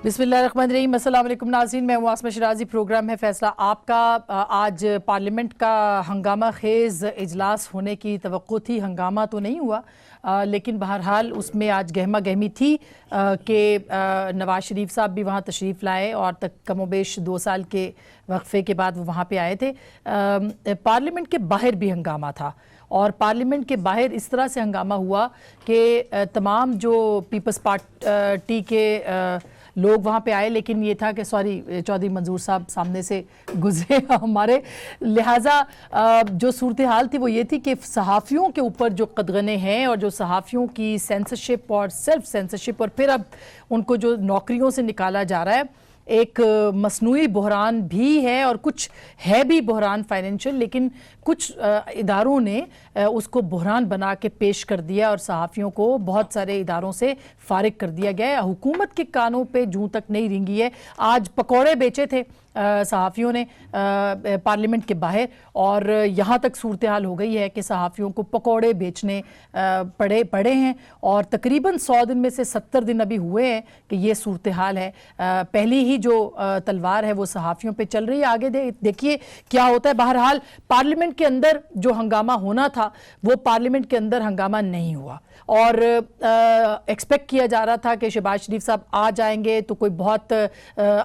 بسم اللہ الرحمن الرحیم۔ السلام علیکم ناظرین، میں عاصمہ شرازی، پروگرام ہے فیصلہ آپ کا۔ آج پارلیمنٹ کا ہنگامہ خیز اجلاس ہونے کی توقع تھی، ہنگامہ تو نہیں ہوا لیکن بہرحال اس میں آج گہما گہمی تھی کہ نواز شریف صاحب بھی وہاں تشریف لائے اور کم و بیش 2 سال کے وقفے کے بعد وہ وہاں پہ آئے تھے۔ پارلیمنٹ کے باہر بھی ہنگامہ تھا اور پارلیمنٹ کے باہر اس طرح سے ہنگامہ ہوا کہ تمام جو پیپلز پارٹی کے لوگ وہاں پہ آئے، لیکن یہ تھا کہ چودھری منظور صاحب سامنے سے گزرے ہمارے، لہٰذا جو صورتحال تھی وہ یہ تھی کہ صحافیوں کے اوپر جو قدغنے ہیں اور جو صحافیوں کی سینسرشپ اور سیلف سینسرشپ اور پھر اب ان کو جو نوکریوں سے نکالا جا رہا ہے، ایک مصنوعی بحران بھی ہے اور کچھ ہے بھی بحران فائنینشل، لیکن کچھ اداروں نے اس کو بحران بنا کے پیش کر دیا اور صحافیوں کو بہت سارے اداروں سے فارغ کر دیا گیا ہے۔ حکومت کے کانوں پہ جوں تک نہیں رینگی ہے۔ آج پکوڑے بیچے تھے صحافیوں نے پارلیمنٹ کے باہر اور یہاں تک صورتحال ہو گئی ہے کہ صحافیوں کو پکوڑے بیچنے پڑے ہیں اور تقریباً 100 دن میں سے 70 دن ابھی ہوئے ہیں کہ یہ صورتحال ہے۔ پہلی ہی جو تلوار ہے وہ صحافیوں پہ چل رہی ہے، آگے دیکھیے کیا ہوتا ہے۔ بہرحال پارلیمنٹ کے اندر جو ہنگامہ ہونا تھا وہ پارلیمنٹ کے اندر ہنگامہ نہیں ہوا اور ایکسپیکٹ کیا جا رہا تھا کہ شہباز شریف صاحب آ جائیں گے تو کوئی بہت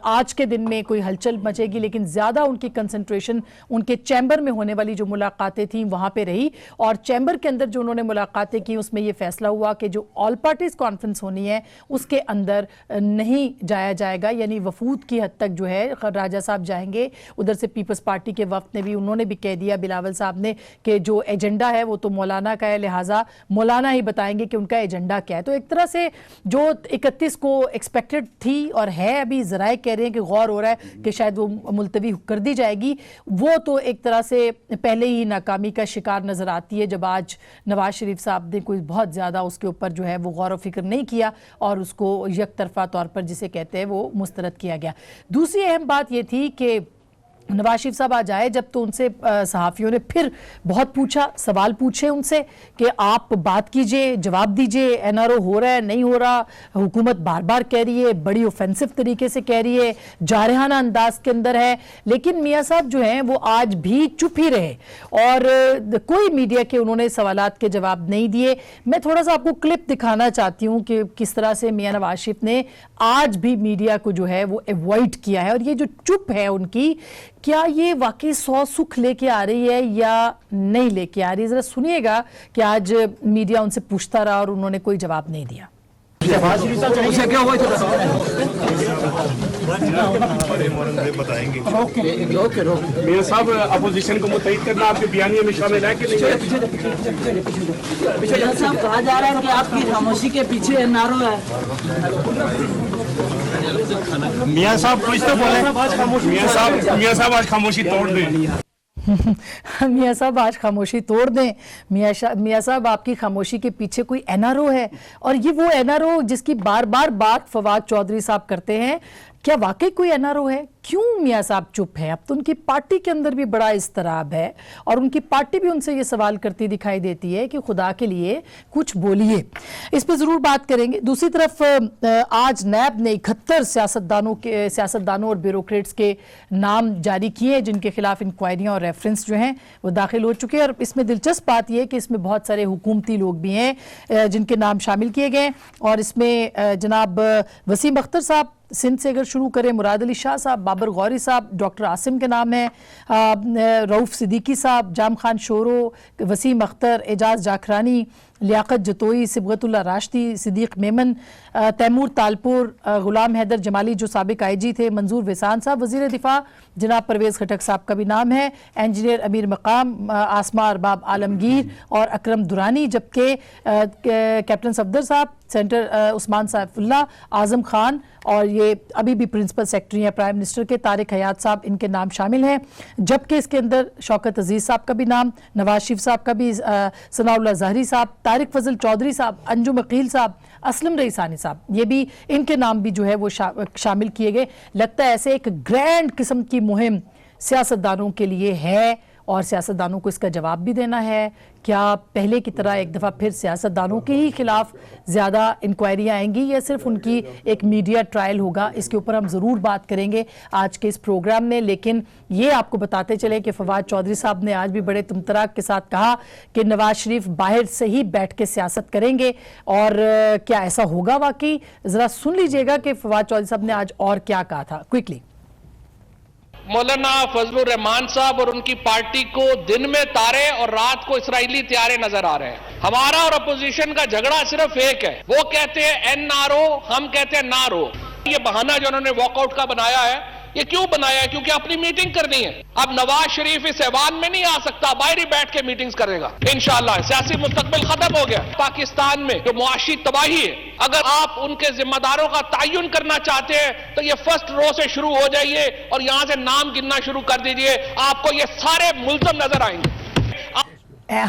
آج کے دن میں کوئی ہلچل مچے گی، لیکن زیادہ ان کی کنسنٹریشن ان کے چیمبر میں ہونے والی جو ملاقاتیں تھیں وہاں پہ رہی اور چیمبر کے اندر جو انہوں نے ملاقاتیں کی اس میں یہ فیصلہ ہوا کہ جو آل پارٹیز کانفرنس ہونی ہے اس کے اندر نہیں جایا جائے گا، یعنی وفود کی حد تک جو ہے راجہ صاحب جائیں گے۔ ادھر سے پیپلز پارٹی کے وفد نے بھی انہوں نے بھی کہہ دیا، بلاول صاحب نے، کہ جو ایجنڈا ہے وہ تو مولانا کا ہے، لہٰذا مولانا ہی بتائیں گے کہ ان کا ایجنڈا کیا ہے۔ تو ایک طرح سے جو 31 کو ایکسپیکٹڈ تھی اور ہے، ابھی ذرائع کہہ رہے ہیں کہ غور ہو رہا ہے کہ شاید وہ ملتوی کر دی جائے گی، وہ تو ایک طرح سے پہلے ہی ناکامی کا شکار نظر آتی ہے جب آج نواز شریف صاحب نے کوئی بہت زیادہ اس کے اوپر جو ہے وہ غور و فکر نہیں کیا اور اس کو یک طرفہ طور پر جسے کہتے ہیں وہ مسترد کیا گیا۔ دوسری اہم بات یہ تھی کہ نواز شریف صاحب آج آئے جب تو ان سے صحافیوں نے پھر بہت پوچھا، سوال پوچھے ان سے کہ آپ بات کیجئے، جواب دیجئے، این آر او ہو رہا ہے نہیں ہو رہا، حکومت بار بار کہہ رہی ہے، بڑی اوفینسو طریقے سے کہہ رہی ہے، جارحانہ انداز کے اندر ہے، لیکن میاں صاحب جو ہیں وہ آج بھی چپ ہی رہے اور کوئی میڈیا کے انہوں نے سوالات کے جواب نہیں دیے۔ میں تھوڑا سا آپ کو کلپ دکھانا چاہتی ہوں کہ کس طرح سے میاں نواز شریف نے آج بھی میڈیا کو جو ہے وہ ایوائڈ کیا ہے اور یہ جو چپ ہے ان کی، کیا یہ واقعی 100 سکھ لے کے آ رہی ہے یا نہیں لے کے آ رہی ہے؟ ذرا سنیے گا کہ آج میڈیا ان سے پوچھتا رہا اور انہوں نے کوئی جواب نہیں دیا۔ میاں صاحب، اپوزیشن کو متحد کرنا آپ کے بیانیے میں شامل ہے کہ نہیں؟ میاں صاحب کہا جا رہا ہے کہ آپ کی خاموشی کے پیچھے این آر او ہے۔ میاں صاحب کچھ تو بولیں۔ میاں صاحب آج خاموشی توڑ دیں۔ میاں صاحب آج خاموشی توڑ دیں۔ میاں صاحب آپ کی خاموشی کے پیچھے کوئی این آر او ہے اور یہ وہ این آر او جس کی بار بار بات فواد چودھری صاحب کرتے ہیں، کیا واقعی کوئی این آر او ہے؟ کیوں میاں صاحب چپ ہے؟ اب تو ان کی پارٹی کے اندر بھی بڑا اضطراب ہے اور ان کی پارٹی بھی ان سے یہ سوال کرتی دکھائی دیتی ہے کہ خدا کے لیے کچھ بولیے۔ اس پہ ضرور بات کریں گے۔ دوسری طرف آج نیب نے 71 سیاستدانوں اور بیوروکریٹس کے نام جاری کیے جن کے خلاف انکوائریاں اور ریفرنس جو ہیں وہ داخل ہو چکے ہیں اور اس میں دلچسپ بات یہ ہے کہ اس میں بہت سارے حکومتی لوگ بھی ہیں جن کے نام شامل کیے گئے اور اس میں جناب وسیم اختر صاحب سندھ سے اگر شروع کریں، مراد علی شاہ صاحب، بابر غوری صاحب، ڈاکٹر عاصم کے نام ہیں، رؤف صدیقی صاحب، جام خان شورو، وسیم اختر، اعجاز جاکھرانی، لیاقت جتوئی، صبغت اللہ راشدی، صدیق میمن، تیمور تالپور، غلام حیدر جمالی جو سابق آئی جی تھے، منظور ویسان صاحب وزیر دفاع، جناب پرویز خٹک صاحب کا بھی نام ہے، انجینئر امیر مقام، آسما ارباب عالمگیر اور اکرم دورانی، جبکہ کیپٹن صفدر صاحب، سینٹر عثمان سیف اللہ، اعظم خان اور یہ ابھی بھی پرنسپل سیکرٹری ہیں پرائم منسٹر کے طارق حیات صاحب، ان کے نام شامل ہیں، جبکہ اس کے اندر شوکت عزیز صاحب کا بھی نام، نواز شریف صاحب کا بھی، ثناء اللہ ظاہری صاحب، طارق فضل چودھری صاحب، انجم عقیل صاحب، اسلم رئیسانی صاحب، یہ بھی ان کے نام بھی جو ہے وہ شامل کیے گئے۔ لگتا ہے ایسے ایک گرینڈ قسم کی مہم سیاستدانوں کے لیے ہے اور سیاستدانوں کو اس کا جواب بھی دینا ہے. کیا پہلے کی طرح ایک دفعہ پھر سیاستدانوں کے ہی خلاف زیادہ انکوائریاں آئیں گی یا صرف ان کی ایک میڈیا ٹرائل ہوگا؟ اس کے اوپر ہم ضرور بات کریں گے آج کے اس پروگرام میں. لیکن یہ آپ کو بتاتے چلیں کہ فواد چودھری صاحب نے آج بھی بڑے تمتراک کے ساتھ کہا کہ نواز شریف باہر سے ہی بیٹھ کے سیاست کریں گے. اور کیا ایسا ہوگا واقعی؟ ذرا سن لیجئے گا کہ فواد چودھری صاحب نے آج اور کیا کہا تھا. کوئکلی. مولانا فضل الرحمان صاحب اور ان کی پارٹی کو دن میں تارے اور رات کو اسرائیلی طیارے نظر آ رہے ہیں. ہمارا اور اپوزیشن کا جھگڑا صرف ایک ہے, وہ کہتے ہیں NRO, ہم کہتے ہیں نارو. یہ بہانہ جو انہوں نے واک آؤٹ کا بنایا ہے, یہ کیوں بنایا ہے؟ کیونکہ اپنی میٹنگ کرنی ہے. اب نواز شریف اس ایوان میں نہیں آ سکتا, باہر ہی بیٹھ کے میٹنگز کرے گا انشاءاللہ. سیاسی مستقبل ختم ہو گیا. پاکستان میں جو معاشی تباہی ہے, اگر آپ ان کے ذمہ داروں کا تعین کرنا چاہتے ہیں تو یہ فرسٹ رو سے شروع ہو جائیے اور یہاں سے نام گننا شروع کر دیجئے, آپ کو یہ سارے ملزم نظر آئیں گے.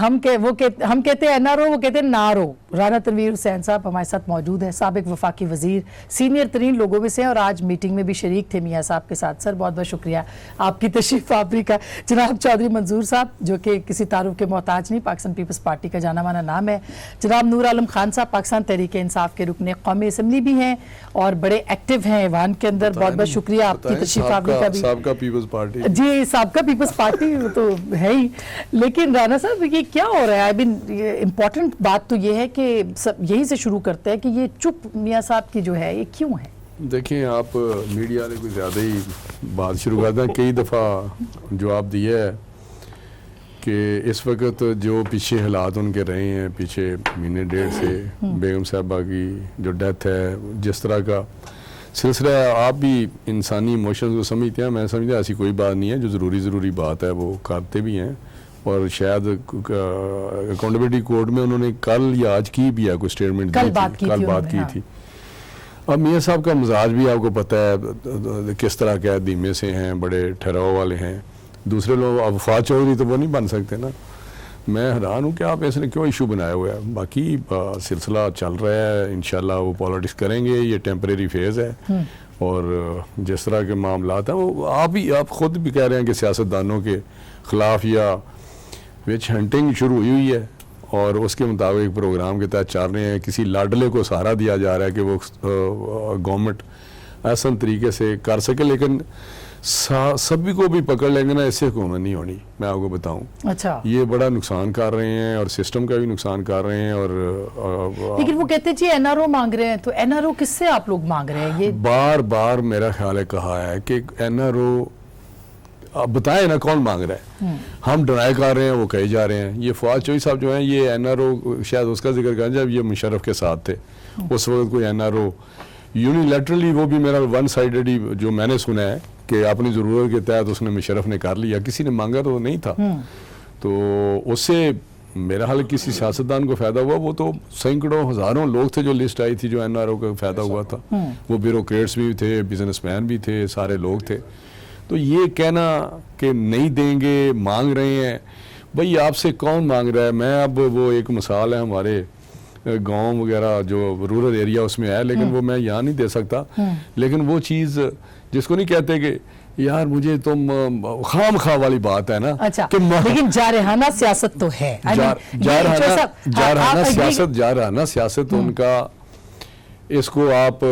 ہم کہتے ہیں NRO, وہ کہتے ہیں نارو. رانا تنویر حسین صاحب ہمارے ساتھ موجود ہیں, سابق وفاقی وزیر, سینئر ترین لوگوں میں سے ہیں اور آج میٹنگ میں بھی شریک تھے میاں صاحب کے ساتھ. سر بہت بہت شکریہ آپ کی تشریف آوری کا. جناب چودھری منظور صاحب جو کہ کسی تعارف کے محتاج نہیں, پاکستان پیپلز پارٹی کا جانا مانا نام ہے. جناب نور عالم خان صاحب پاکستان تحریک انصاف کے رکن قومی اسمبلی بھی ہیں اور بڑے ایکٹیو ہیں ایوان کے اندر. بہت بہت شکریہ آپ کی تشریف آوری کا بھی. سابقہ پیپلز پارٹی, جی سابقہ پیپلز پارٹی تو ہے ہی. لیکن رانا صاحب یہ کیا ہو رہا ہے؟ امپورٹنٹ بات تو یہ ہے کہ یہی سے شروع کرتے ہیں کہ یہ چپ میاں صاحب کی جو ہے یہ کیوں ہے؟ دیکھیں آپ میڈیا نے کوئی زیادہ ہی بات شروع کر دیں. کئی دفعہ جواب دیا ہے کہ اس وقت جو پیچھے حالات ان کے رہے ہیں پیچھے مہینے ڈیڑھ سے, بیگم صاحبہ کی جو ڈیتھ ہے, جس طرح کا سلسلہ, آپ بھی انسانی ایموشنز کو سمجھتے ہیں, میں سمجھتا ایسی کوئی بات نہیں ہے. جو ضروری بات ہے وہ کرتے بھی ہیں اور شاید اکاؤنٹیبلٹی کورٹ میں انہوں نے کل یا آج کی بھی ہے کوئی اسٹیٹمنٹ دی تھی, کل بات کی تھی. اب میاں صاحب کا مزاج بھی آپ کو پتہ ہے کس طرح کے دھیمے سے ہیں, بڑے ٹھہراؤ والے ہیں. دوسرے لوگ اب فواد چودھری تو وہ نہیں بن سکتے نا. میں حیران ہوں کہ آپ اس نے کیوں ایشو بنایا ہوا ہے. باقی سلسلہ چل رہا ہے, انشاءاللہ وہ پالیٹکس کریں گے, یہ ٹیمپریری فیز ہے. اور جس طرح کے معاملات ہیں وہ آپ خود بھی کہہ رہے ہیں کہ سیاستدانوں کے خلاف یا وچ ہنٹنگ شروع ہوئی ہے اور اس کے مطابق پروگرام کے تحت چل رہے ہیں. کسی لاڈلے کو سہارا دیا جا رہا ہے کہ وہ گورنمنٹ آسان طریقے سے کر سکے, لیکن سبھی کو بھی پکڑ لیں گے نا, اس سے حکومت نہیں ہونی. میں آپ کو بتاؤں اچھا یہ بڑا نقصان کر رہے ہیں اور سسٹم کا بھی نقصان کر رہے ہیں. اور لیکن وہ کہتے ہیں جی NRO مانگ رہے ہیں, تو NRO کس سے آپ لوگ مانگ رہے ہیں؟ یہ بار بار میرا خیال ہے کہا ہے کہ NRO آپ بتائیں نا کون مانگ رہا ہے. ہم ڈرائی کر رہے ہیں, وہ کہے جا رہے ہیں. یہ فواد چودھری صاحب جو ہیں یہ NRO, شاید اس کا ذکر کریں جب یہ مشرف کے ساتھ تھے اس وقت کوئی NRO یونیلیٹرلی, وہ بھی میرا ون سائیڈڈ ہی جو میں نے سنا ہے کہ اپنی ضرورت کے تحت اس نے مشرف نے کر لیا, کسی نے مانگا تو نہیں تھا. تو اس سے میرا حال کسی سیاستدان کو فائدہ ہوا. وہ تو سینکڑوں ہزاروں لوگ تھے جو لسٹ آئی تھی جو NRO کا فائدہ ہوا تھا. وہ بیوروکریٹس بھی تھے, بزنس مین بھی تھے, سارے لوگ تھے. تو یہ کہنا کہ نہیں دیں گے, مانگ رہے ہیں, بھئی آپ سے کون مانگ رہا ہے؟ میں اب وہ ایک مثال ہے ہمارے گاؤں وغیرہ جو رورل ایریا اس میں ہے, لیکن وہ میں یہاں نہیں دے سکتا. لیکن وہ چیز جس کو نہیں کہتے کہ یار مجھے تم خام خواہ والی بات ہے نا. اچھا لیکن جارحانہ سیاست تو ہے, جارحانہ سیاست ان کا, اس کو آپ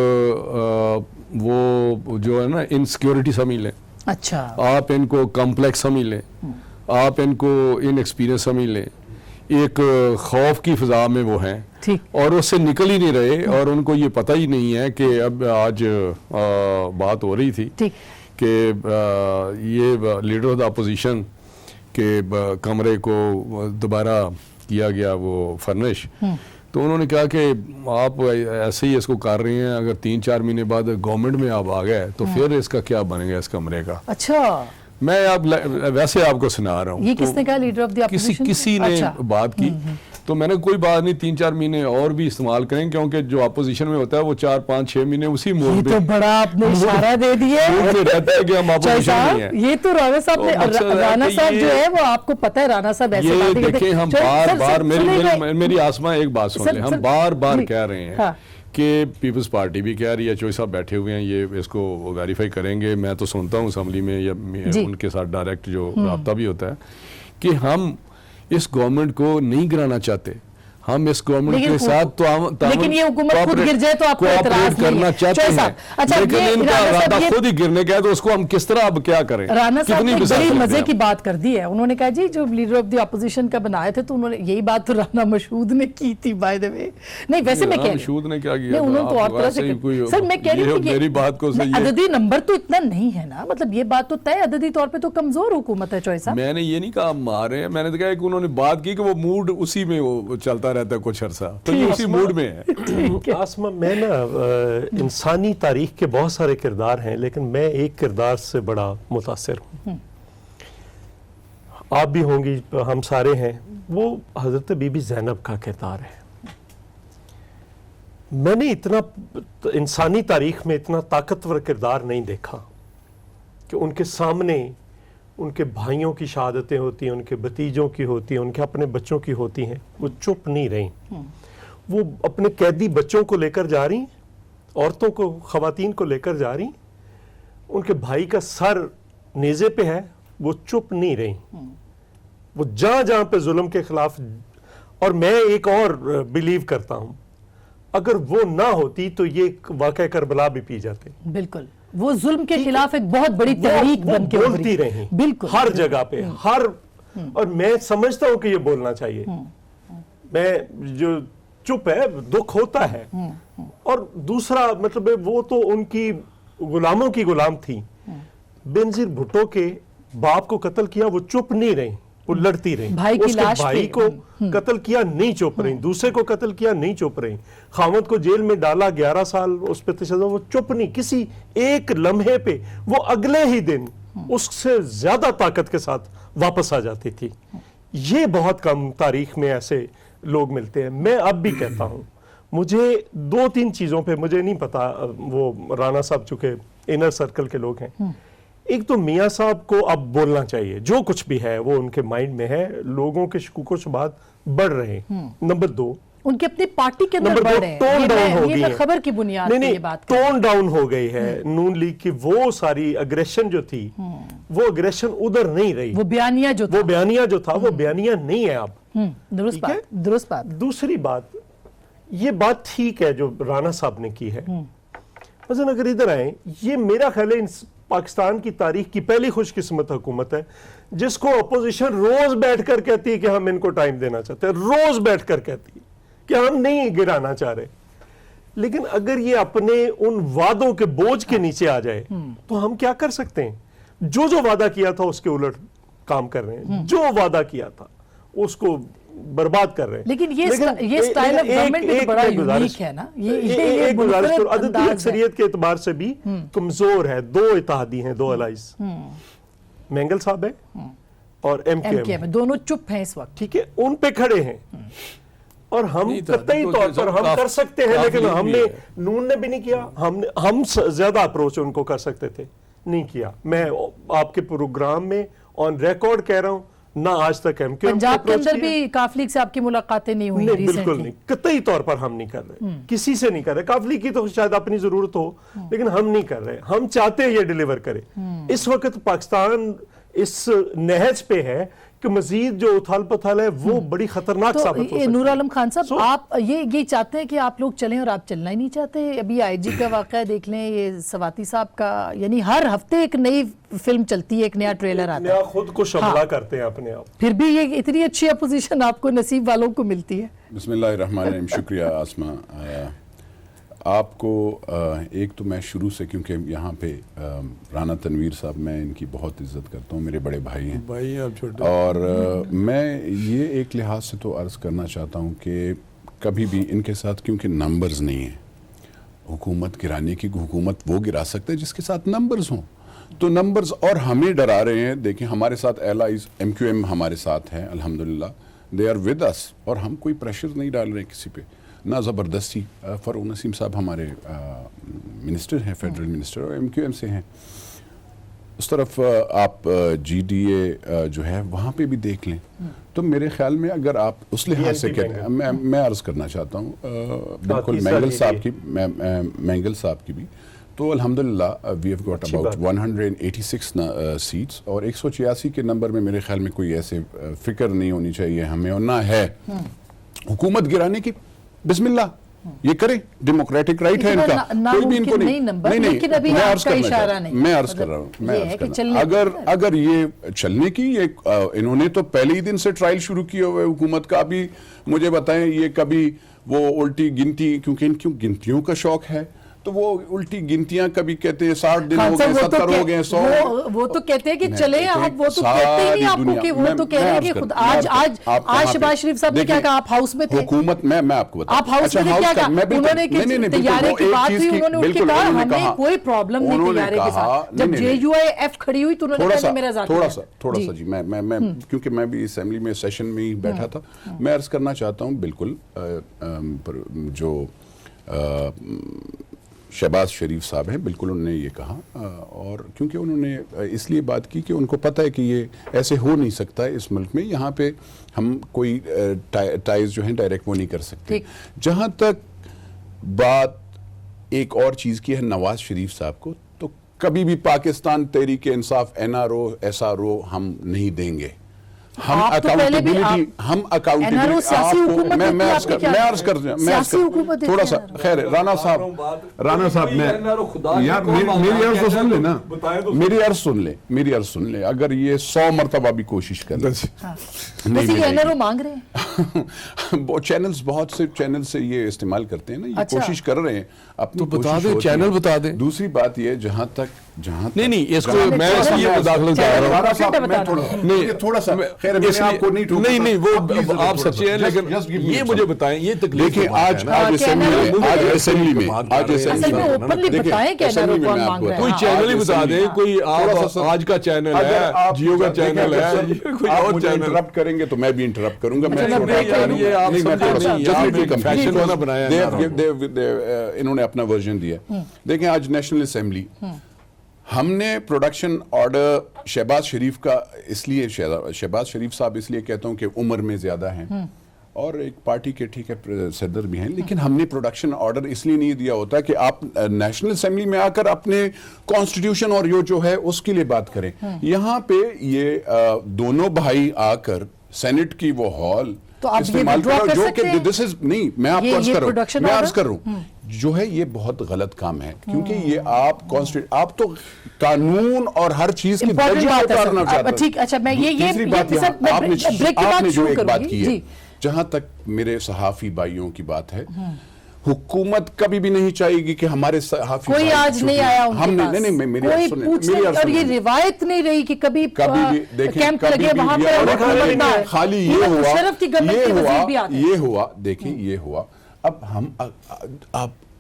وہ جو ہے نا انسیکیورٹی سمجھ لیں. اچھا آپ ان کو کمپلیکس سمجھ لیں, آپ ان کو ان ایکسپیرینس سمجھ لیں. ایک خوف کی فضا میں وہ ہیں اور اس سے نکل ہی نہیں رہے, اور ان کو یہ پتہ ہی نہیں ہے کہ اب آج بات ہو رہی تھی کہ یہ لیڈر آف دا اپوزیشن کے کمرے کو دوبارہ کیا گیا وہ فرنش. تو انہوں نے کہا کہ آپ ایسے ہی اس کو کر رہے ہیں, اگر 3-4 مہینے بعد گورنمنٹ میں آپ آ گئے تو پھر اس کا کیا بنے گا اس کمرے کا. اچھا میں ویسے آپ کو سنا رہا ہوں. یہ کس نے کہا؟ لیڈر آف دی اپوزیشن کسی نے بات کی. تو میں نے کوئی بات نہیں, 3-4 مہینے اور بھی استعمال کریں, کیونکہ جو اپوزیشن میں ہوتا ہے وہ 4-5-6 مہینے اسی موڈ میں. تو بڑا آپ نے اشارہ دے دیا رہتا ہے کہ ہم اپوزیشن نہیں ہیں. یہ تو رانا صاحب نے, رانا صاحب جو ہے وہ آپ کو پتہ ہے, رانا صاحب ایسے یہ دیکھیں ہم بار بار, میری آسما ایک بات سن لیں, ہم بار بار کہہ رہے ہیں کہ پیپلز پارٹی بھی کہہ رہی ہے, چوئی صاحب بیٹھے ہوئے ہیں, یہ اس کو ویریفائی کریں گے, میں تو سنتا ہوں اسمبلی میں یا ان کے ساتھ ڈائریکٹ جو رابطہ بھی ہوتا ہے, کہ ہم اس گورنمنٹ کو نہیں گرانا چاہتے, ہم اس گورنمنٹ کے ساتھ لیکن یہ حکومت خود گر جائے تو آپ کو اعتراض کرنا چاہتے ہیں, لیکن ان کا ارادہ خود ہی گرنے کا ہے, تو اس کو ہم کس طرح اب کیا کریں. رانا صاحب نے بڑی مزے کی بات کر دی ہے, انہوں نے کہا جی جو لیڈر آف دی اپوزیشن کا بنائے تھے تو انہوں نے یہی بات تو رانا مشہود نے کی تھی بائی دا وے. نہیں ویسے میں کہہ رہی مشہود نے کیا کیا, نہیں انہوں نے تو اور طرح سے سر میں کہہ رہی ہوں کہ میری بات کو عددی نمبر تو اتنا نہیں ہے نا, مطلب یہ بات تو طے عددی طور پہ تو کمزور حکومت ہے چوئی صاحب. میں نے یہ نہیں کہا مارے ہیں, میں نے کہا کہ انہوں نے بات کی کہ وہ موڈ اسی میں وہ چلتا رہتا ہے کچھ عرصہ, تو یہ اسی موڈ میں ہے. آسما میں نا انسانی تاریخ کے بہت سارے کردار ہیں, لیکن میں ایک کردار سے بڑا متاثر ہوں, آپ بھی ہوں گی, ہم سارے ہیں, وہ حضرت بی بی زینب کا کردار ہے. میں نے اتنا انسانی تاریخ میں اتنا طاقتور کردار نہیں دیکھا کہ ان کے سامنے ان کے بھائیوں کی شہادتیں ہوتی ہیں, ان کے بھتیجوں کی ہوتی ہیں, ان کے اپنے بچوں کی ہوتی ہیں, وہ چپ نہیں رہیں. وہ اپنے قیدی بچوں کو لے کر جا رہی, عورتوں کو, خواتین کو لے کر جا رہی, ان کے بھائی کا سر نیزے پہ ہے, وہ چپ نہیں رہی, وہ جہاں جہاں پہ ظلم کے خلاف. اور میں ایک اور بلیو کرتا ہوں, اگر وہ نہ ہوتی تو یہ واقعہ کربلا بھی پی جاتے. بالکل, وہ ظلم کے خلاف ایک بہت بڑی تحریک بن کے بولتی رہیں بالکل ہر جگہ پہ, ہر, اور میں سمجھتا ہوں کہ یہ بولنا چاہیے. میں جو چپ ہے, دکھ ہوتا ہے. اور دوسرا مطلب وہ تو ان کی غلاموں کی غلام تھی. بینظیر بھٹو کے باپ کو قتل کیا, وہ چپ نہیں رہی, وہ لڑتی رہی. اس کے بھائی کو قتل کیا, نہیں چپ رہی. دوسرے کو قتل کیا, نہیں چپ رہی. خاوند کو جیل میں ڈالا 11 سال, اس پہ تشدد, وہ چپ نہیں. کسی ایک لمحے پہ وہ اگلے ہی دن اس سے زیادہ طاقت کے ساتھ واپس آ جاتی تھی. یہ بہت کم تاریخ میں ایسے لوگ ملتے ہیں. میں اب بھی کہتا ہوں, مجھے 2-3 چیزوں پہ, مجھے نہیں پتا, وہ رانا صاحب چونکہ انر سرکل کے لوگ ہیں, ایک تو میاں صاحب کو اب بولنا چاہیے, جو کچھ بھی ہے وہ ان کے مائنڈ میں ہے, لوگوں کے شکوک و شبہات بڑھ رہے ہیں. نمبر 2, ان کی اپنی پارٹی کے اندر بڑھ رہے ہیں, ٹون ڈاؤن ہو گئی ہے, خبر کی بنیاد پہ یہ بات ٹون ڈاؤن ہو گئی ہے نون لیگ کی. وہ ساری اگریشن جو تھی, وہ اگریشن ادھر نہیں رہی. وہ بیانیہ جو تھا وہ بیانیہ نہیں ہے اب. درست بات. دوسری بات, یہ بات ٹھیک ہے جو رانا صاحب نے کی ہے, مثلا اگر ادھر آئیں, یہ میرا خیال ہے پاکستان کی تاریخ کی پہلی خوش قسمت حکومت ہے جس کو اپوزیشن روز بیٹھ کر کہتی ہے کہ ہم ان کو ٹائم دینا چاہتے ہیں, روز بیٹھ کر کہتی ہے کہ ہم نہیں گرانا چاہ رہے. لیکن اگر یہ اپنے ان وعدوں کے بوجھ کے نیچے آ جائے تو ہم کیا کر سکتے ہیں؟ جو وعدہ کیا تھا اس کے الٹ کام کر رہے ہیں, جو وعدہ کیا تھا اس کو برباد کر رہے ہیں. لیکن یہ سٹائل آف گورنمنٹ بھی بڑا یونیک ہے نا, یہ گزارش عددی اکثریت کے اعتبار سے بھی کمزور ہے. 2 اتحادی ہیں, 2 الائز, مینگل صاحب ہیں اور ایم کیو ایم, دونوں چپ ہیں اس وقت, ٹھیک ہے, ان پہ کھڑے ہیں. اور ہم قطعی طور پر ہم کر سکتے ہیں, لیکن ہم نے, نون نے بھی نہیں کیا. ہم زیادہ اپروچ ان کو کر سکتے تھے, نہیں کیا. میں آپ کے پروگرام میں آن ریکارڈ کہہ رہا ہوں, نہ آج تک ایم کیو ایم پنجاب کے اندر بھی کاف لیگ سے آپ کی ملاقاتیں نہیں ہوئی؟ بالکل نہیں, قطعی طور پر ہم نہیں کر رہے, کسی سے نہیں کر رہے. کاف لیگ کی تو شاید اپنی ضرورت ہو, لیکن ہم نہیں کر رہے. ہم چاہتے ہیں یہ ڈیلیور کرے. اس وقت پاکستان اس نہج پہ ہے کہ مزید جو اتھال پتھال ہے وہ بڑی خطرناک ثابت ہو سکتی ہے. نور عالم خان صاحب, آپ یہ چاہتے ہیں کہ آپ لوگ چلیں اور آپ چلنا ہی نہیں چاہتے؟ ابھی آئی جی کا واقعہ دیکھ لیں, یہ سواتی صاحب کا, یعنی ہر ہفتے ایک نئی فلم چلتی ہے, ایک نیا ٹریلر آتا ہے, خود کو شملہ کرتے ہیں اپنے آپ. پھر بھی یہ اتنی اچھی اپوزیشن آپ کو نصیب والوں کو ملتی ہے. بسم اللہ الرحمن الرحیم. شکریہ آسما. آپ کو ایک تو میں شروع سے, کیونکہ یہاں پہ رانا تنویر صاحب, میں ان کی بہت عزت کرتا ہوں, میرے بڑے بھائی ہیں, اور میں یہ ایک لحاظ سے تو عرض کرنا چاہتا ہوں کہ کبھی بھی ان کے ساتھ, کیونکہ نمبرز نہیں ہیں حکومت گرانے کی, حکومت وہ گرا سکتے ہیں جس کے ساتھ نمبرز ہوں. تو نمبرز اور ہمیں ڈرا رہے ہیں. دیکھیں ہمارے ساتھ ایلائز ایم کیو ایم ہمارے ساتھ ہے الحمدللہ, دے آر ود اس, اور ہم کوئی پریشر نہیں ڈال رہے کسی پہ, نہ زبردستی. فاروق نسیم صاحب ہمارے منسٹر ہیں, فیڈرل منسٹر, اور ایم کیو ایم سے ہیں. اس طرف آپ جی ڈی اے جو ہے وہاں پہ بھی دیکھ لیں تو میرے خیال میں اگر آپ اس لحاظ سے کہتے ہیں، میں عرض کرنا چاہتا ہوں بالکل مینگل صاحب کی بھی، تو الحمدللہ we have got about 186 seats, اور 186 کے نمبر میں میرے خیال میں کوئی ایسے فکر نہیں ہونی چاہیے ہمیں، اور نہ ہے حکومت گرانے کی، بسم اللہ یہ کریں، ڈیموکریٹک رائٹ ہے ان کا، کوئی بھی ان کو نہیں، میں عرض کر رہا ہوں اگر یہ چلنے کی، یہ انہوں نے تو پہلے ہی دن سے ٹرائل شروع کیا ہوا ہے حکومت کا، ابھی مجھے بتائیں یہ کبھی وہ الٹی گنتی، کیونکہ ان کی گنتیوں کا شوق ہے، تو وہ الٹی گنتیاں کبھی کہتے ہیں 60 دن ہو گئے، 70 ہو گئے، 100، وہ تو کہتے ہیں کہ چلے آپ، وہ تو کہتے ہی نہیں آپ کو، کہ وہ تو کہہ رہے ہیں کہ خود آج شہباز شریف صاحب نے کیا کہا، آپ ہاؤس میں تھے، حکومت میں آپ کو بتاؤں، آپ ہاؤس میں کیا کہا، انہوں نے طیارے کی بات ہوئی، انہوں نے اٹھ کے کہا ہمیں کوئی پرابلم نہیں طیارے کے ساتھ، جب JUIF کھڑی ہوئی تو انہوں نے کہا میرا ذاتی تھوڑا سا جی، میں کیونکہ میں بھی اسمبلی میں سیشن میں ہی بیٹھا تھا، میں عرض کرنا چاہتا ہوں بالکل جو شہباز شریف صاحب ہیں، بالکل انہوں نے یہ کہا، اور کیونکہ انہوں نے اس لیے بات کی کہ ان کو پتہ ہے کہ یہ ایسے ہو نہیں سکتا اس ملک میں، یہاں پہ ہم کوئی ٹائز جو ہیں ڈائریکٹ وہ نہیں کر سکتے۔ جہاں تک بات ایک اور چیز کی ہے نواز شریف صاحب کو، تو کبھی بھی پاکستان تحریک انصاف NRO SRO ہم نہیں دیں گے، ہم اکاؤنٹیبلٹی، میں عرض کر تھوڑا سا، خیر رانا صاحب میں یار میری عرض تو سن لیں نا، میری عرض سن لیں، اگر یہ 100 مرتبہ بھی کوشش کر مانگ رہے ہیں وہ چینلز، بہت سے چینل سے یہ استعمال کرتے ہیں نا، یہ کوشش کر رہے ہیں اپنی، بتا دیں چینل بتا دیں۔ دوسری بات یہ جہاں تک نہیں اس کو میں اس لیے مداخلت کر رہا ہوں، تھوڑا سا نہیں وہ آپ سچے ہیں، لیکن یہ مجھے بتائیں یہ تکلیف دیکھیں آج اسمبلی میں کوئی چینل ہی بتا دیں، کوئی آج کا چینل ہے، جیو کا چینل ہے، کوئی اور چینل انٹرپٹ کریں گے تو میں بھی انٹرپٹ کروں گا، انہوں نے اپنا ورژن دیا۔ دیکھیں آج نیشنل اسمبلی ہم نے پروڈکشن آرڈر شہباز شریف کا، اس لیے شہباز شریف صاحب اس لیے کہتا ہوں کہ عمر میں زیادہ ہیں اور ایک پارٹی کے ٹھیک ہے صدر بھی ہیں، لیکن ہم نے پروڈکشن آرڈر اس لیے نہیں دیا ہوتا کہ آپ نیشنل اسمبلی میں آ کر اپنے کانسٹیٹیوشن اور جو ہے اس کے لیے بات کریں۔ یہاں پہ یہ دونوں بھائی آ کر سینٹ کی وہ ہال استعمال کرو، جو کہ دس از نہیں، میں آپ کو عرض کر رہا ہوں جو ہے یہ بہت غلط کام ہے، کیونکہ یہ آپ تو قانون اور ہر چیز کی درجہ اتارنا چاہتے ہیں۔ اچھا میں تیسری بات یہاں آپ نے جو ایک بات کی ہے، جہاں تک میرے صحافی بھائیوں کی بات ہے، حکومت کبھی بھی نہیں چاہیے گی کہ ہمارے صحافی کوئی آج نہیں آیا ان کے پاس، کوئی پوچھنے، اور یہ روایت نہیں رہی کہ کبھی کیمپ لگے وہاں پہ خالی یہ ہوا، دیکھیں یہ ہوا، اب ہم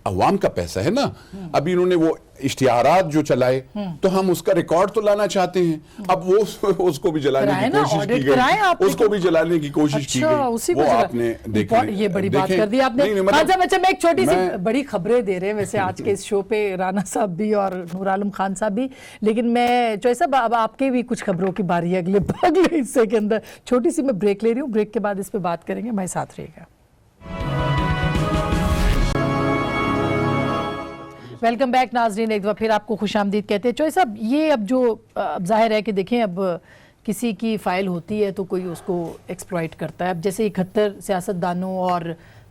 عوام کا پیسہ ہے نا، ابھی انہوں نے وہ اشتہارات جو چلائے تو ہم اس کا ریکارڈ تو لانا چاہتے ہیں، اب وہ اس کو بھی جلانے کی کوشش کی گئی، اس کو بھی جلانے کی کوشش کی گئی، وہ آپ نے دیکھا، یہ بڑی بات کر دی آپ نے۔ اچھا میں ایک چھوٹی سی بڑی خبریں دے رہے ہیں ویسے آج کے اس شو پہ رانا صاحب بھی اور نور عالم خان صاحب بھی، لیکن میں چوہے صاحب اب آپ کے بھی کچھ خبروں کی باری ہے اگلے حصے کے اندر، چھوٹی سی میں بریک لے رہی ہوں، بریک کے بعد اس پہ بات کریں گے، ہمارے ساتھ رہے گا۔ ویلکم بیک ناظرین، ایک دفعہ پھر آپ کو خوش آمدید کہتے ہیں۔ چوہے صاحب یہ اب جو ظاہر ہے کہ دیکھیں اب کسی کی فائل ہوتی ہے تو کوئی اس کو ایکسپلائٹ کرتا ہے، اب جیسے 71 سیاستدانوں اور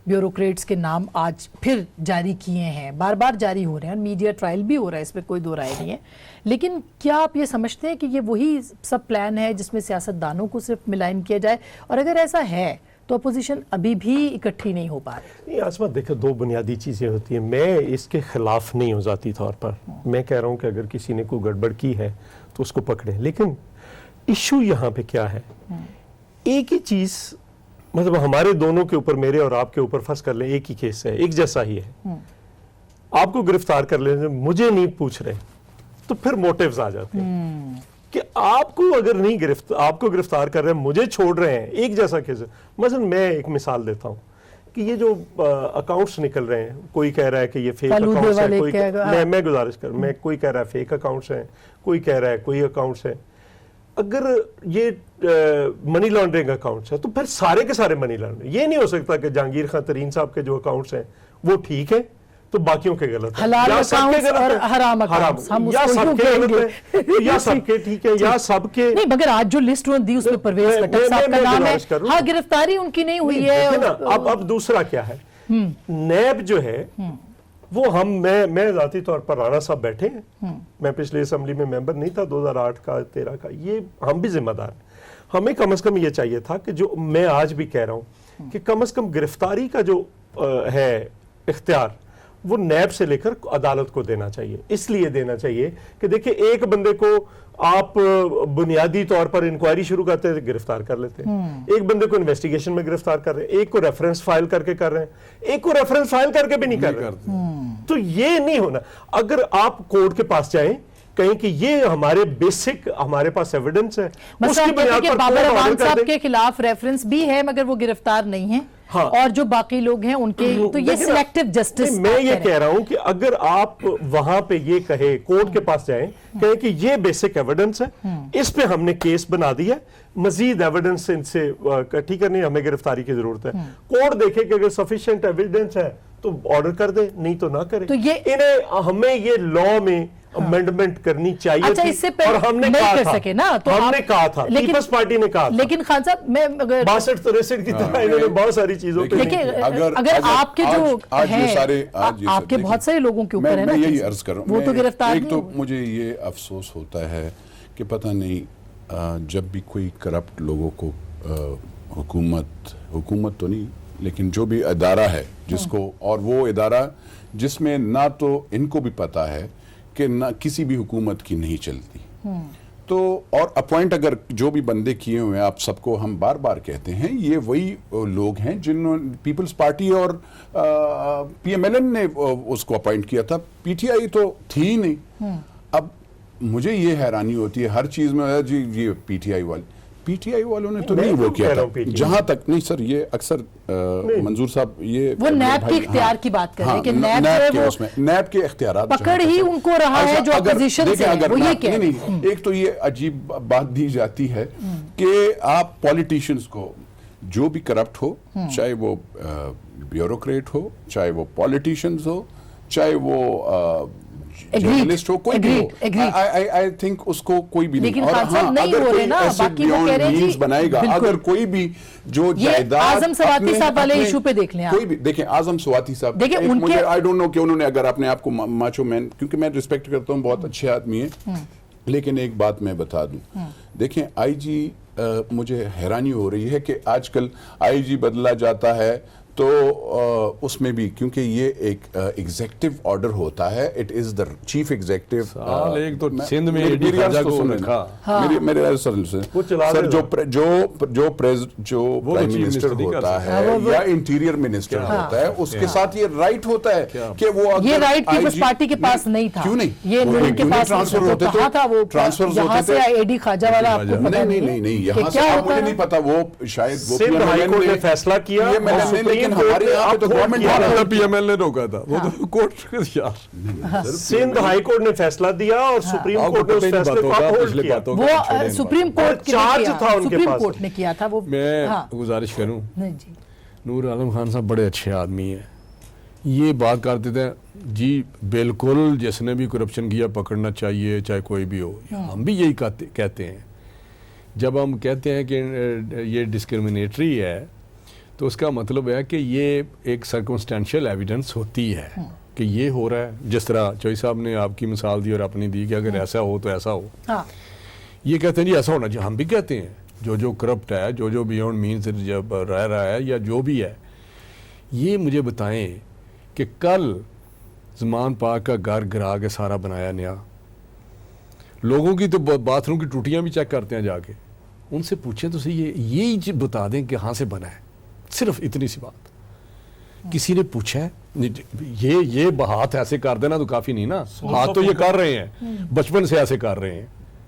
بیوروکریٹس کے نام آج پھر جاری کیے ہیں، بار بار جاری ہو رہے ہیں، میڈیا ٹرائل بھی ہو رہا ہے، اس میں کوئی دو رائے نہیں ہے، لیکن کیا آپ یہ سمجھتے ہیں کہ یہ وہی سب پلان ہے جس میں سیاستدانوں کو صرف ملائن کیا جائے، اور اگر ایسا ہے تو اپوزیشن ابھی بھی اکٹھی نہیں ہو پا رہی؟ نہیں عاصمہ، دیکھیں دو بنیادی چیزیں ہوتی ہیں، میں اس کے خلاف نہیں ہوں ذاتی طور پر، میں کہہ رہا ہوں کہ اگر کسی نے کوئی گڑبڑ کی ہے تو اس کو پکڑیں، لیکن ایشو یہاں پہ کیا ہے، ایک ہی چیز مطلب ہمارے دونوں کے اوپر، میرے اور آپ کے اوپر فرض کر لیں ایک ہی کیس ہے، ایک جیسا ہی ہے، آپ کو گرفتار کر لیں، مجھے نہیں پوچھ رہے، تو پھر موٹیوز آ جاتے ہیں کہ آپ کو اگر نہیں آپ کو گرفتار کر رہے ہیں، مجھے چھوڑ رہے ہیں، ایک جیسا کیس ہے۔ مثلا میں ایک مثال دیتا ہوں، کہ یہ جو اکاؤنٹس نکل رہے ہیں، کوئی کہہ رہا ہے کہ یہ فیک فالودے اکاؤنٹس ہیں، والے کوئی کہہ گا- میں گزارش کر، میں کوئی کہہ رہا ہے فیک اکاؤنٹس ہیں، کوئی کہہ رہا ہے کوئی اکاؤنٹس ہیں. اگر یہ منی لانڈرنگ اکاؤنٹس ہیں تو پھر سارے کے سارے منی لانڈرنگ. یہ نہیں ہو سکتا کہ جہانگیر خان ترین صاحب کے جو اکاؤنٹس ہیں وہ ٹھیک ہیں تو باقیوں کے غلط ہیں، حلال یا سب کے accounts غلط اور ہیں، حرام accounts، ہم اس یا کو سب یوں کے کہیں غلط گے. ہیں، یا سب کے ٹھیک ہیں، یا سب کے. نہیں مگر آج جو لسٹ دی اس میں پرویز میں- خٹک صاحب کا میں نام ہے. گزارش کر رہا ہوں. ہاں گرفتاری ان کی نہیں ہوئی ہے. دیکھیں نا، اب دوسرا کیا ہے، نیب جو ہے وہ میں ذاتی طور پر رانا صاحب بیٹھے ہیں، میں پچھلی اسمبلی میں ممبر نہیں تھا 2008 کا 13 کا، یہ ہم بھی ذمہ دار ہیں. ہمیں کم از کم یہ چاہیے تھا کہ جو میں آج بھی کہہ رہا ہوں کہ کم از کم گرفتاری کا جو ہے اختیار وہ نیب سے لے کر عدالت کو دینا چاہیے. اس لیے دینا چاہیے کہ دیکھیں ایک بندے کو آپ بنیادی طور پر انکوائری شروع کرتے ہیں گرفتار کر لیتے ہیں، ایک بندے کو انویسٹیگیشن میں گرفتار کر رہے ہیں، ایک کو ریفرنس فائل کر کے کر رہے ہیں، ایک کو ریفرنس فائل کر کے بھی نہیں کر رہے. تو یہ نہیں ہونا. اگر آپ کورٹ کے پاس جائیں کہیں کہ یہ ہمارے بیسک ہمارے پاس ایویڈنس ہے، اس مثلا کی کہتے ہیں بنیاد کہ پر بابر کورٹ اعوان آرڈر کر صاحب دے. کے خلاف ریفرنس بھی ہے مگر وہ گرفتار نہیں ہیں، ہاں. اور جو باقی لوگ ہیں ان کے تو یہ لیکن سلیکٹیو جسٹس. میں یہ کہہ رہا ہوں کہ اگر آپ وہاں پہ یہ کہے کورٹ کے پاس جائیں کہیں کہ یہ بیسک ایویڈنس ہے، اس پہ ہم نے کیس بنا دیا، مزید ایویڈنس ان سے اکٹھی کرنی ہے، ہمیں گرفتاری کی ضرورت ہے. کورٹ دیکھے کہ اگر سفیشینٹ ایویڈنس ہے تو آرڈر کر دے، نہیں تو نہ کرے. تو ہمیں یہ لاء میں امینڈمنٹ کرنی چاہیے اچھا تھی، اس سے اور ہم نے نہیں کہا کر تھا، سکے نا تو ہم آپ- نے کہا تھا، پیپلز پارٹی نے کہا تھا. لیکن خان صاحب میں 62-63 کی طرح انہوں نے بہت ساری چیزوں پہ دیکھیں اگر آپ کے جو آج یہ ہیں سارے آپ کے بہت سارے لوگوں کے اوپر ہے نا میں یہی عرض کر رہا ہوں. وہ تو گرفتار ایک نہیں تو ہوئے. مجھے یہ افسوس ہوتا ہے کہ پتہ نہیں جب بھی کوئی کرپٹ لوگوں کو حکومت تو نہیں لیکن جو بھی ادارہ ہے جس کو، اور وہ ادارہ جس میں نہ تو ان کو بھی پتا ہے کہ نہ کسی بھی حکومت کی نہیں چلتی، تو اور اپوائنٹ اگر جو بھی بندے کیے ہوئے ہیں، آپ سب کو ہم بار بار کہتے ہیں یہ وہی لوگ ہیں جنہوں پیپلز پارٹی اور پی ایم ایل این نے اس کو اپوائنٹ کیا تھا، پی ٹی آئی تو تھی ہی نہیں. اب مجھے یہ حیرانی ہوتی ہے ہر چیز میں، جی یہ پی ٹی آئی والوں نے تو نہیں وہ کیا تھا. جہاں تک نہیں سر، یہ اکثر منظور صاحب یہ وہ نیب کے اختیار کی بات کر رہے ہیں کہ نیب جو ہے وہ نیب کے اختیارات پکڑ ہی ان کو رہا ہے جو اپوزیشن سے ہے، وہ یہ کہہ رہے ہیں. ایک تو یہ عجیب بات دی جاتی ہے کہ آپ پولیٹیشنز کو جو بھی کرپٹ ہو، چاہے وہ بیوروکریٹ ہو، چاہے وہ پولیٹیشنز ہو، چاہے وہ جرنلسٹ ہو، کوئی بھی ہو، I think اس کو کوئی بھی نہیں. لیکن اور خان صاحب نہیں ہو رہے نا، باقی وہ کہہ رہے ہیں جی بنائے گا اگر کوئی بھی جو جائیداد اعظم سواتی صاحب والے ایشو پہ دیکھ لیں آپ. کوئی بھی دیکھیں، اعظم سواتی صاحب دیکھیں ان کے آئی ڈونٹ نو کہ انہوں نے اگر اپنے آپ کو ماچو مین، کیونکہ میں ریسپیکٹ کرتا ہوں، بہت اچھے آدمی ہیں، لیکن ایک بات میں بتا دوں، دیکھیں آئی جی، مجھے حیرانی ہو رہی ہے کہ آج کل آئی جی بدلا جاتا ہے تو اس میں بھی کیونکہ یہ ایک ایگزیکٹو آرڈر ہوتا ہے، it is the chief executive. ایک تو سندھ میں ایڈی خواجہ کو رکھا، میرے سر جو پرائم منسٹر ہوتا ہے یا انٹیریئر منسٹر ہوتا ہے، اس کے ساتھ یہ رائٹ ہوتا ہے کہ وہ یہ رائٹ پیپلز پارٹی کے پاس نہیں تھا. کیوں نہیں؟ یہ ان کے پاس ٹرانسفر ہوتے کہا تھا وہ ٹرانسفر یہاں سے ایڈی خواجہ والا آپ کو پتہ نہیں یہاں سے مجھے نہیں پتا، وہ شاید سندھ ہائی کورٹ نے فیصلہ کیا، لیکن ہمارے یہاں پہ تو گورنمنٹ پی ایم ایل نے روکا تھا، وہ تو کورٹ سندھ ہائی کورٹ نے فیصلہ دیا اور سپریم کورٹ نے اس فیصلے کو اپہولڈ کیا. وہ سپریم کورٹ چارج تھا ان کے سپریم پاس. کورٹ نے کیا تھا. وہ میں گزارش کروں، جی نور عالم خان صاحب بڑے اچھے آدمی ہیں، یہ بات کرتے تھے جی بالکل جس نے بھی کرپشن کیا پکڑنا چاہیے چاہے کوئی بھی ہو. ہم بھی یہی کہتے ہیں. جب ہم کہتے ہیں کہ یہ ڈسکرمنیٹری ہے تو اس کا مطلب ہے کہ یہ ایک سرکمسٹینشیل ایویڈنس ہوتی ہے کہ یہ ہو رہا ہے. جس طرح چوئی صاحب نے آپ کی مثال دی اور اپنی دی کہ اگر ایسا ہو تو ایسا ہو. یہ کہتے ہیں جی ایسا ہونا چاہیے. ہم بھی کہتے ہیں جو کرپٹ ہے، جو بیونڈ مینز جب رہ رہا ہے یا جو بھی ہے، یہ مجھے بتائیں کہ کل زمان پاک کا گھر گرا کے سارا بنایا نیا، لوگوں کی تو باتھ روم کی ٹوٹیاں بھی چیک کرتے ہیں جا کے، ان سے پوچھیں تو صحیح یہی بتا دیں کہ کہاں سے بنا ہے، صرف اتنی سی بات. کسی نے پوچھا ہے یہ ہاتھ ایسے کر دینا تو کافی نہیں نا، ہاتھ تو یہ کر رہے ہیں، بچپن سے ایسے کر رہے ہیں.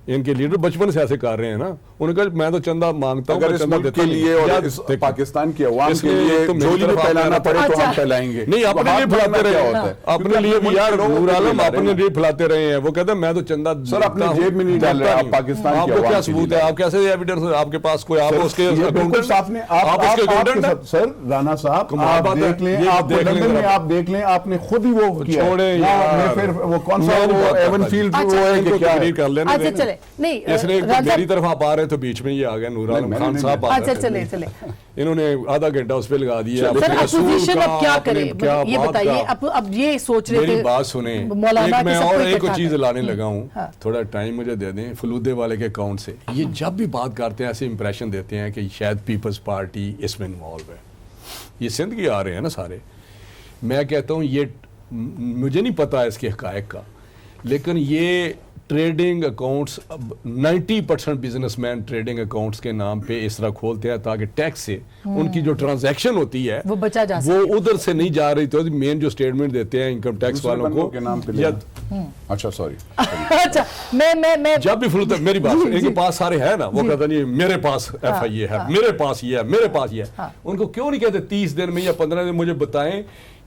ان کے لیڈر بچپن سے ایسے کر رہے ہیں نا. انہوں نے کہا میں تو چندہ مانگتا ہوں, اگر اس ملک کے لیے اور اس پاکستان کی عوام کے لیے جھولی میں پھیلانا پڑے تو ہم پھیلائیں گے. نہیں, اپنے لیے پھیلاتے رہے ہیں, اپنے لیے بھی یار نور عالم اپنے لیے پھیلاتے رہے ہیں. وہ کہتے ہیں میں تو چندہ سر اپنے جیب میں نہیں ڈال رہے, آپ پاکستان کی عوام. آپ کو کیا ثبوت ہے, آپ کیسے ایویڈنس, آپ کے پاس کوئی, آپ اس کے بالکل صاف نے آپ سر رانا صاحب آپ دیکھ لیں, آپ لندن میں آپ دیکھ لیں, آپ نے خود ہی وہ چھوڑے پھر وہ کون سا وہ ایون فیلڈ وہ ہے کہ کیا ہے. کر لینے اچھا چلے نہیں اس نے میری طرف آپ آ رہے تو بیچ میں یہ آ گئے نور عالم خان صاحب. اچھا چلے چلے انہوں نے آدھا گھنٹہ اس پہ لگا دیا. سر اپوزیشن اب کیا کرے یہ بتائیے, اب یہ سوچ رہے تھے. میری بات سنیں, میں اور ایک چیز لانے لگا ہوں, تھوڑا ٹائم مجھے دے دیں. فلودے والے کے اکاؤنٹ سے یہ جب بھی بات کرتے ہیں ایسے امپریشن دیتے ہیں کہ شاید پیپلز پارٹی اس میں انوالو ہے. یہ سندھ کے آ رہے ہیں نا سارے. میں کہتا ہوں یہ مجھے نہیں پتا اس کے حقائق کا, لیکن یہ trading accounts 90% business man trading accounts کے نام پہ اس طرح کھولتے ہیں تاکہ ٹیکس سے ان کی جو ٹرانزیکشن ہوتی ہے وہ بچا جا وہ ادھر سے نہیں جا رہی. تو مین جو اسٹیٹمنٹ دیتے ہیں انکم ٹیکس والوں کو اچھا سوری اچھا میں جب بھی فلوتا میری بات ان کے پاس سارے ہیں نا, وہ کہتا نہیں میرے پاس ایف آئی اے ہے, میرے پاس یہ ہے, میرے پاس یہ ہے. ان کو کیوں نہیں کہتے 30 دن میں یا 15 دن مجھے بتائیں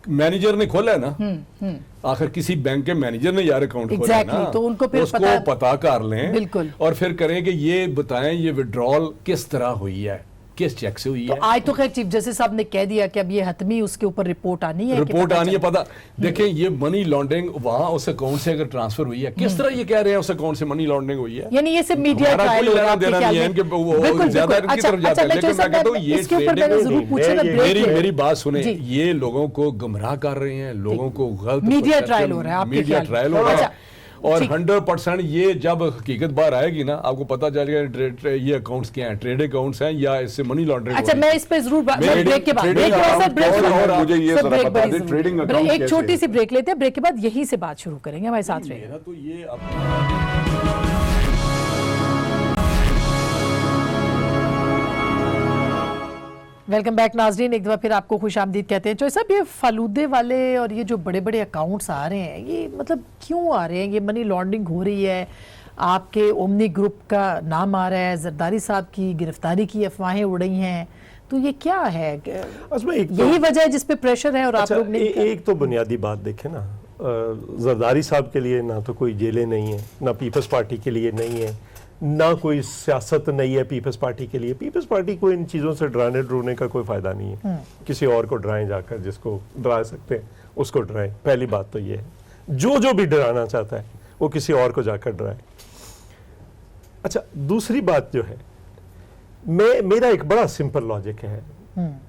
مینیجر نے کھولا ہے نا, آخر کسی بینک کے مینیجر نے یار اکاؤنٹ کھولا ہے نا, تو ان کو پھر اس کو پتا کر لیں اور پھر کریں کہ یہ بتائیں یہ وڈرال کس طرح ہوئی ہے, کس چیک سے ہوئی ہے. آج تو خیر چیف جسٹس صاحب نے کہہ دیا کہ اب یہ حتمی اس کے اوپر رپورٹ آنی ہے, رپورٹ آنی ہے. پتا دیکھیں یہ منی لانڈرنگ وہاں اس اکاؤنٹ سے اگر ٹرانسفر ہوئی ہے, کس طرح یہ کہہ رہے ہیں اس اکاؤنٹ سے منی لانڈرنگ ہوئی ہے. یعنی یہ صرف میڈیا ٹرائل ہو رہا ہے. میری بات سنیں, یہ لوگوں کو گمراہ کر رہے ہیں, لوگوں کو غلط میڈیا ٹرائل ہو رہا ہے, میڈیا ٹرائل ہو رہا ہے. اور 100% یہ جب حقیقت باہر آئے گی نا, آپ کو پتا چل گیا یہ اکاؤنٹس کیا ہیں, ٹریڈ اکاؤنٹس ہیں یا اس سے منی لانڈرنگ. اچھا میں اس پہ ضرور بریک کے بعد ایک چھوٹی سی بریک لیتے ہیں, بریک کے بعد یہی سے بات شروع کریں گے. ہمارے ساتھ رہے تو یہ ویلکم بیک ناظرین, ایک دفعہ پھر آپ کو خوش آمدید کہتے ہیں. چوہے صاحب یہ فالودے والے اور یہ جو بڑے بڑے اکاؤنٹس آ رہے ہیں, یہ مطلب کیوں آ رہے ہیں؟ یہ منی لانڈرنگ ہو رہی ہے, آپ کے اومنی گروپ کا نام آ رہا ہے, زرداری صاحب کی گرفتاری کی افواہیں اڑ رہی ہیں, تو یہ کیا ہے؟ یہی وجہ ہے جس پہ پریشر ہے. اور آپ لوگ نے ایک تو بنیادی بات دیکھیں نا, زرداری صاحب کے لیے نہ تو کوئی جیلیں نہیں ہیں, نہ پیپلز پارٹی کے لیے نہیں ہے, نہ کوئی سیاست نہیں ہے پیپلز پارٹی کے لیے. پیپلز پارٹی کو ان چیزوں سے ڈرانے ڈرونے کا کوئی فائدہ نہیں ہے. کسی اور کو ڈرائیں جا کر, جس کو ڈرا سکتے ہیں اس کو ڈرائیں. پہلی بات تو یہ ہے, جو بھی ڈرانا چاہتا ہے وہ کسی اور کو جا کر ڈرائے. اچھا دوسری بات جو ہے, میرا ایک بڑا سمپل لاجک ہے.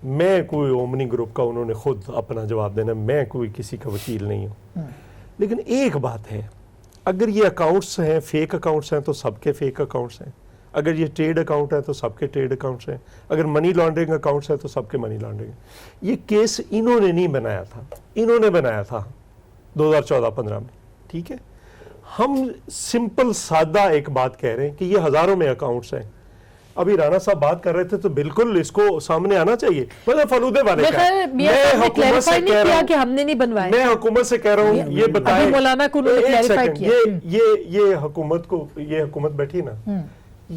میں کوئی اومنی گروپ کا, انہوں نے خود اپنا جواب دینا, میں کوئی کسی کا وکیل نہیں ہوں. لیکن ایک بات ہے, اگر یہ اکاؤنٹس ہیں فیک اکاؤنٹس ہیں تو سب کے فیک اکاؤنٹس ہیں, اگر یہ ٹریڈ اکاؤنٹ ہے تو سب کے ٹریڈ اکاؤنٹس ہیں, اگر منی لانڈرنگ اکاؤنٹس ہیں تو سب کے منی لانڈرنگ. یہ کیس انہوں نے نہیں بنایا تھا, انہوں نے بنایا تھا 2014-15 میں. ٹھیک ہے, ہم سمپل سادہ ایک بات کہہ رہے ہیں کہ یہ ہزاروں میں اکاؤنٹس ہیں. ابھی رانا صاحب بات کر رہے تھے تو بالکل اس کو سامنے آنا چاہیے. مطلب فلودے والے میں حکومت سے کہہ رہا ہوں کہ ہم نے نہیں بنوائے, میں حکومت سے کہہ رہا ہوں یہ بتائیں, مولانا کو یہ حکومت کو, یہ حکومت بیٹھی نا,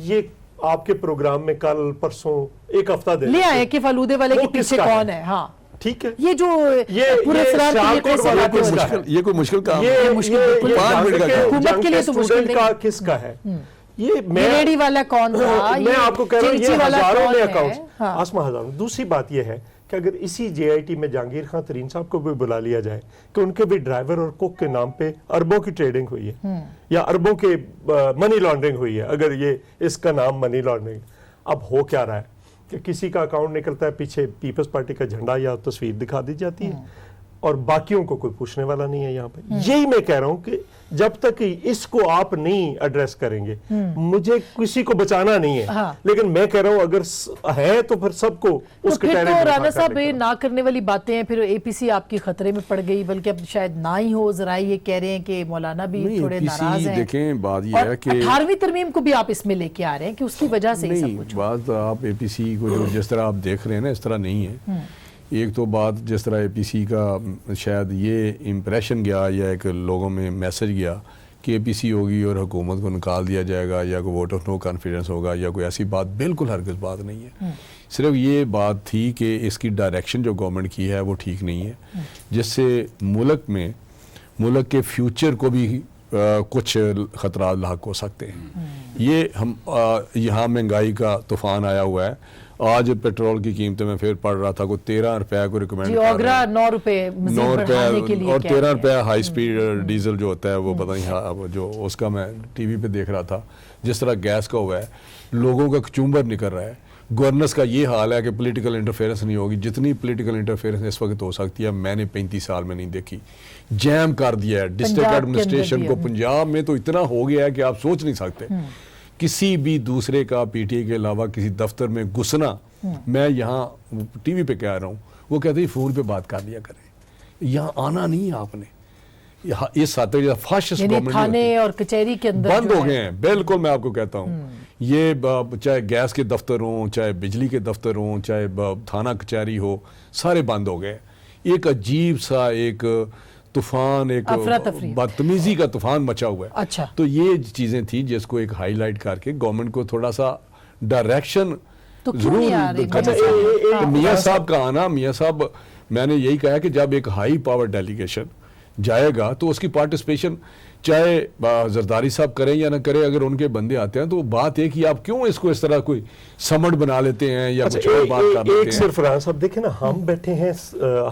یہ آپ کے پروگرام میں کل پرسوں ایک ہفتہ دے لے آئے کہ فلودے والے کے پیچھے کون ہے. ہاں ٹھیک ہے, یہ جو پورے یہ کوئی مشکل کام ہے, حکومت کے لیے تو مشکل کا کس کا ہے. یہ میری والا کون تھا, میں آپ کو کہہ رہا ہوں یہ ہزاروں میں اکاؤنٹس, آسما ہزاروں. دوسری بات یہ ہے کہ اگر اسی جے آئی ٹی میں جہانگیر خان ترین صاحب کو بھی بلا لیا جائے کہ ان کے بھی ڈرائیور اور کوک کے نام پہ اربوں کی ٹریڈنگ ہوئی ہے یا اربوں کے منی لانڈرنگ ہوئی ہے, اگر یہ اس کا نام منی لانڈرنگ, اب ہو کیا رہا ہے کہ کسی کا اکاؤنٹ نکلتا ہے, پیچھے پیپلز پارٹی کا جھنڈا یا تصویر دکھا دی جاتی ہے اور باقیوں کو کوئی پوچھنے والا نہیں ہے یہاں پہ. یہی میں کہہ رہا ہوں کہ جب تک اس کو آپ نہیں ایڈریس کریں گے, مجھے کسی کو بچانا نہیں ہے, لیکن میں کہہ رہا ہوں اگر ہے تو پھر سب کو اس کے ٹیرے میں رانا صاحب نہ کرنے والی باتیں ہیں. پھر اے پی سی آپ کی خطرے میں پڑ گئی, بلکہ اب شاید نہ ہی ہو. ذرائع یہ کہہ رہے ہیں کہ مولانا بھی تھوڑے ناراض ہیں. دیکھیں بات یہ ہے کہ 18ویں ترمیم کو بھی آپ اس میں لے کے آ رہے ہیں کہ اس کی وجہ سے سب کچھ. بات آپ اے پی سی کو جس طرح آپ دیکھ رہے ہیں نا اس طرح نہیں ہے. ایک تو بات جس طرح اے پی سی کا شاید یہ امپریشن گیا یا ایک لوگوں میں میسج گیا کہ اے پی سی ہوگی اور حکومت کو نکال دیا جائے گا یا کوئی ووٹ آف نو کانفیڈنس ہوگا یا کوئی ایسی بات بالکل ہرگز بات نہیں ہے. صرف یہ بات تھی کہ اس کی ڈائریکشن جو گورنمنٹ کی ہے وہ ٹھیک نہیں ہے, جس سے ملک کے فیوچر کو بھی کچھ خطرات لاحق ہو سکتے ہیں. یہ یہاں مہنگائی کا طوفان آیا ہوا ہے. آج پیٹرول کی قیمتیں میں پھر پڑھ رہا تھا کو 13 روپے کو ریکمینڈ کر رہے ہیں 9 روپے اور 13 روپے ہائی سپیڈ ڈیزل جو ہوتا ہے وہ پتہ نہیں جو اس کا میں ٹی وی پہ دیکھ رہا تھا. جس طرح گیس کا ہوا ہے, لوگوں کا کچومبر نکل رہا ہے. گورننس کا یہ حال ہے کہ پولیٹیکل انٹرفیئرنس نہیں ہوگی. جتنی پولیٹیکل انٹرفیئرنس اس وقت ہو سکتی ہے میں نے 35 سال میں نہیں دیکھی. جیم کر دیا ہے ڈسٹرکٹ ایڈمنسٹریشن کو. پنجاب میں تو اتنا ہو گیا ہے کہ آپ سوچ نہیں سکتے. کسی بھی دوسرے کا پی ٹی اے کے علاوہ کسی دفتر میں گھسنا, میں یہاں ٹی وی پہ کہہ رہا ہوں, وہ کہتے ہیں فون پہ بات کر لیا کریں, یہاں آنا نہیں ہے آپ نے. اس حد تک فاشسٹ تھانے اور کچہری کے اندر بند ہو گئے ہیں. بالکل میں آپ کو کہتا ہوں, یہ چاہے گیس کے دفتر ہوں, چاہے بجلی کے دفتر ہوں, چاہے تھانہ کچہری ہو, سارے بند ہو گئے. ایک عجیب سا ایک طوفان, ایک بدتمیزی کا طوفان مچا ہوا ہے. اچھا, تو یہ چیزیں تھیں جس کو ایک ہائی لائٹ کر کے گورنمنٹ کو تھوڑا سا ڈائریکشن ضرور. میاں صاحب کا آنا, میاں صاحب میں نے یہی کہا کہ جب ایک ہائی پاور ڈیلیگیشن جائے گا تو اس کی پارٹیسپیشن چاہے زرداری صاحب کریں یا نہ کریں, اگر ان کے بندے آتے ہیں تو بات ہے کہ آپ کیوں اس کو اس طرح کوئی سمٹ بنا لیتے ہیں یا کچھ اور بات کر لیتے ہیں. ایک صرف فرحان صاحب دیکھیں نا, ہم بیٹھے ہیں,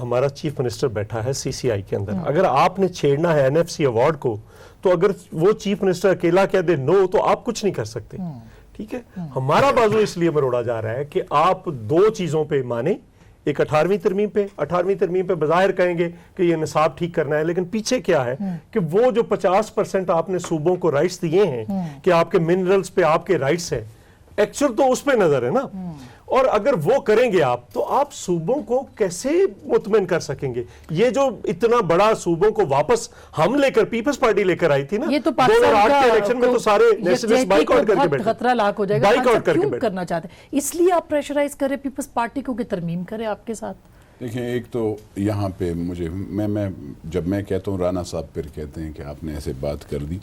ہمارا چیف منسٹر بیٹھا ہے سی سی آئی کے اندر. اگر آپ نے چھیڑنا ہے این ایف سی ایوارڈ کو, تو اگر وہ چیف منسٹر اکیلا کہہ دے نو, تو آپ کچھ نہیں کر سکتے. ٹھیک ہے, ہمارا بازو اس لیے مروڑا جا رہا ہے کہ آپ 2 چیزوں پہ مانیں. ایک 18ویں ترمیم پہ بظاہر کہیں گے کہ یہ نصاب ٹھیک کرنا ہے, لیکن پیچھے کیا ہے کہ وہ جو 50% آپ نے صوبوں کو رائٹس دیے ہیں کہ آپ کے منرلز پہ آپ کے رائٹس ہیں, ایکچوئل تو اس پہ نظر ہے نا. اور اگر وہ کریں گے آپ, تو آپ صوبوں کو کیسے مطمئن کر سکیں گے؟ یہ جو اتنا بڑا صوبوں کو واپس ہم لے کر پیپلز پارٹی لے کر آئی تھی نا, یہ تو پاکستان کا الیکشن میں تو سارے نیشنلسٹ بائیکاٹ کر کے بیٹھے, خطرہ لاحق ہو جائے گا. بائیکاٹ کر کے کیوں کرنا چاہتے ہیں؟ اس لیے آپ پریشرائز کریں پیپلز پارٹی کو کہ ترمیم کرے آپ کے ساتھ. دیکھیں, ایک تو یہاں پہ مجھے میں جب میں کہتا ہوں رانا صاحب پھر کہتے ہیں کہ آپ نے ایسے بات کر دی.